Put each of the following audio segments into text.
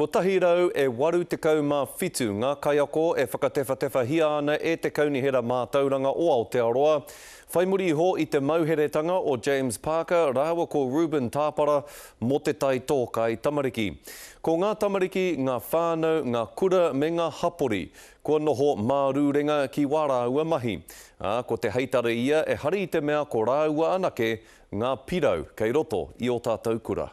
Ko tahirau e 87 ngā kaiako e whakatewhatewa hia ana e te kaunihera mātauranga o Aotearoa. Whai muri ho i te mauheretanga o James Parker, rāua ko Ruben Tāpara mo te tai tōka i tamariki. Ko ngā tamariki, ngā whānau, ngā kura me ngā hapori, kua noho mārūrenga ki wārāua mahi. Ko te heitara ia e hari i te mea ko rāua anake ngā pirau kei roto i o tātou kura.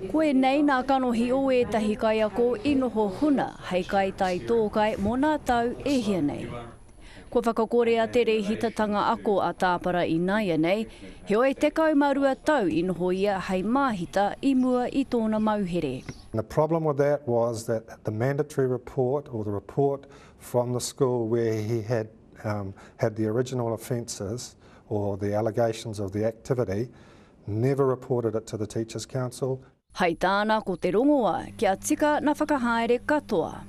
Koe nei nā kanohi o ētahi kaiako i noho huna hei kai tai tōkai mō nā tau e hia nei. Ko whakakorea te rehitatanga ako a Tāpara i Naia nei, he oe te kaumarua tau i noho ia hei māhita i mua i tōna mauhere. The problem with that was that the mandatory report or the report from the school where he had the original offences or the allegations of the activity never reported it to the Teachers' Council. Hei tāna ko te rongoa kia tika na whakahaere katoa.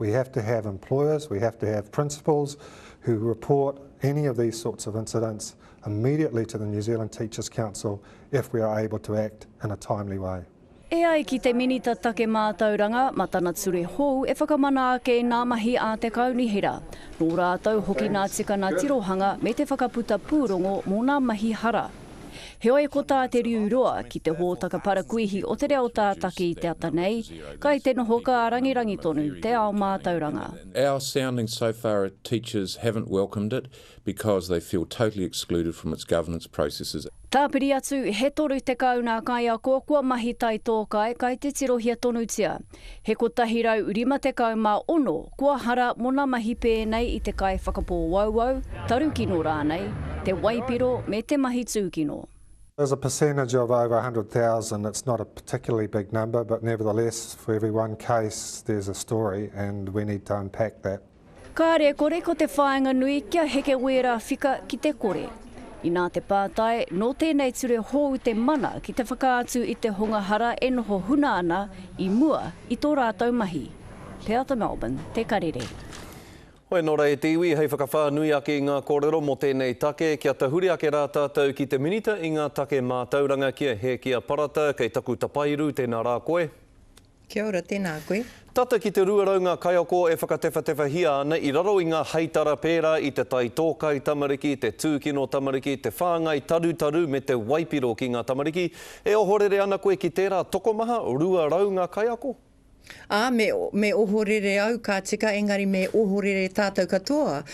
We have to have employers, we have to have principals who report any of these sorts of incidents immediately to the New Zealand Teachers' Council if we are able to act in a timely way. E ai ki te minita take mātauranga, matana ture hou e whakamana ake nā mahi a te kaunihera. Nō rātou hoki nā tika nā tirohanga me te whakaputa pūrongo mō nā mahi hara. He oe ko tā te riuroa ki te hōtaka parakuihi o te reo tātaki i te ata nei, kai te noho ka rangirangi tonu te ao mātauranga. Our sounding so far at teachers haven't welcomed it because they feel totally excluded from its governance processes. Tāpiri atu, he toru te kauna kaiako kua mahi tai tōkai kai te tirohia tonutia. He ko tahirau urima te kaumā ono kua hara mona mahi pēnei i te kai whakapō wauwau, tarukino rānei, te waipiro me te mahi tūkino. There's a percentage of over 100,000. It's not a particularly big number, but nevertheless, for every one case, there's a story, and we need to unpack that. Ka re kore ko te whāinga nui kia heke wera whika ki te kore. I nā te pātai, no tēnei ture hou te mana ki te whakaatu i te hongahara e noho huna ana i mua i tō rātou mahi. Te ata Melbourne, te karere. Hoi nō rei te iwi, hei whakawhānui ake i ngā kōrero mō tēnei take, kia tahuri ake rā tātou ki te minita i ngā take mātauranga kia he kia parata, kei taku tapairu, tēnā rā koe. Kia ora, tēnā koe. Tata ki te ruarau ngā kaiako e whakatewhatewa hia ana i raro i ngā heitara pērā i te tai tōkai tamariki, te tūkino tamariki, te whāngai taru me te waipiro ki ngā tamariki. E ohorere ana koe ki tērā tokomaha, ruarau ngā kaiako? Me ohorere au ka tika, engari me ohorere tātou katoa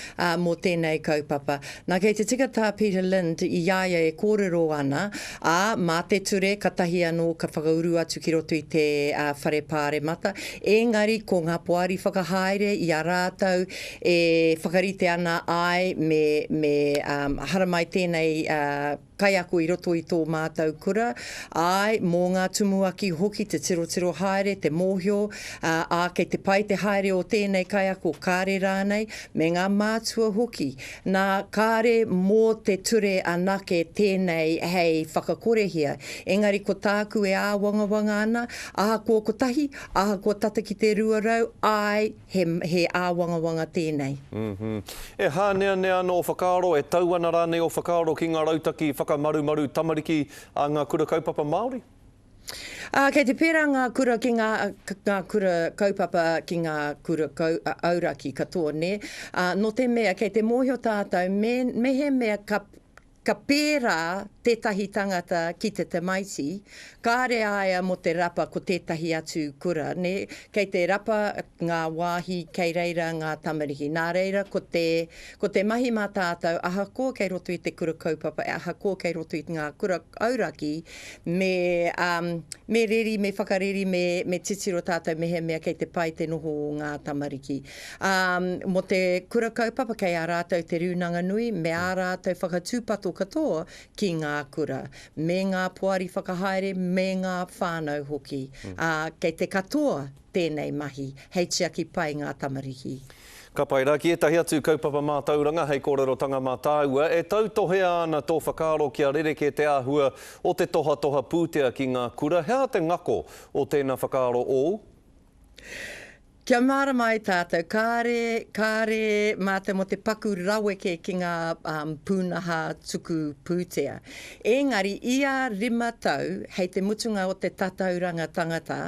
mō tēnei kaupapa. Nā kei te tika tā Peter Lind i iaia e kōrero ana, mā te ture katahi anō ka whakauru atu ki roto i te whare pāre mata. Engari ko ngā poari whakahaere i a rātou e whakarite ana ai me haramai tēnei kaiako i roto i tō mātou kura. Ai, mō ngā tumuaki hoki, te tiro haere, te mōhio, kei te pai te haere o tēnei kaiako kāre rānei, me ngā mātua hoki. Nā kāre mō te ture anake tēnei hei whakakorehia. Engari ko tāku e āwangawanga ana, aha ko kotahi, aha ko tata ki te ruarau, ai, he āwangawanga tēnei. E hānea nea no whakaaro, e tauana rānei o whakaaro ki ngā rautaki whakamaru tamariki a ngā kura kaupapa Māori? Kei te pērā ngā kura ki ngā kura kaupapa ki ngā kura auraki katoa ne. No te mea, kei te mōhio tātou, me he mea ka pērā tētahi tangata ki te tamaiti, kāre aia mo te rapa ko tētahi atu kura, ne? Kei te rapa ngā wāhi, kei reira ngā tamariki. Nā reira, ko te mahi mā tātou, aha ko kei roto i te kura kaupapa, aha ko kei roto i ngā kura auraki, me reri, me whakareri, me titiro tātou, me he mea kei te pai te noho o ngā tamariki. Mo te kura kaupapa, kei a rātou te rūnanga nui, me a rātou whakatūpato katoa ki ngā kura, me ngā poari whakahaere, me ngā whānau hoki. Kei te katoa tēnei mahi, hei tiaki pai ngā tamariki. Ka pai rā, ki etahi atu kaupapa mātauranga, hei kōrerotanga mātāua, e tautohea ana tō whakaaro kia rereke te āhua o te toha pūtea ki ngā kura. Hea te ngako o tēnā whakaaro o? Kia mara mai tātou, kāre mā te mo te paku raweke ki ngā pūnaha tuku pūtea. Engari, ia 5 tau, hei te mutunga o te tatauranga tangata,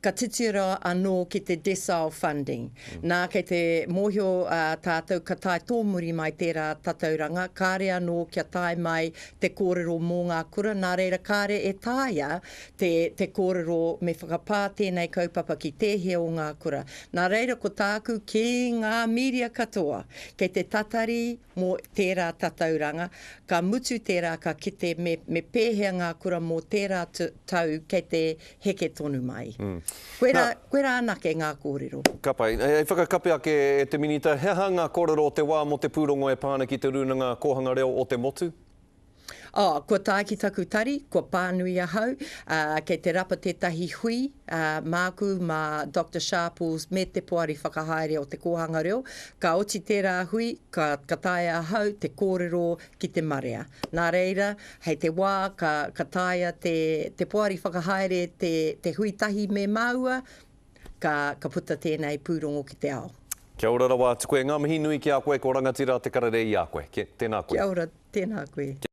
ka titira anō ki te decile funding. Nā kei te mōhio tātou ka tai tōmuri mai tērā tatauranga, kāre anō kia tai mai te kōrero mō ngā kura, nā reira kāre e tāia te kōrero me whakapā tēnei kaupapa ki tēhea o ngā kura. Nā reira ko tāku ki ngā media katoa, kei te tatari mō tērā tatauranga, ka mutu tērā ka kite me pēhea ngā kura mō tērā tau kei te heke tonu mai. Koe rā anake ngā kōrero. Ka pai. E whakakape ake e te minita, hea ngā kōrero o te wā mo te pūrongo e pāna ki te runanga kohanga reo o te motu? Kua tāki taku tari, kua pānui ahau, kei te rapa tētahi hui, māku mā Dr. Sharples me te poari whakahaere o te kohanga reo, ka oti tērā hui, ka taia ahau te kōrero ki te marea. Nā reira, hei te wā, ka taia te poari whakahaere te hui tahi me māua, ka puta tēnei pūrongo ki te ao. Kia ora rawa atu koe, ngā mihi nui ki a koe ko rangatira te karere i a koe. Tēnā koe. Kia ora, tēnā koe.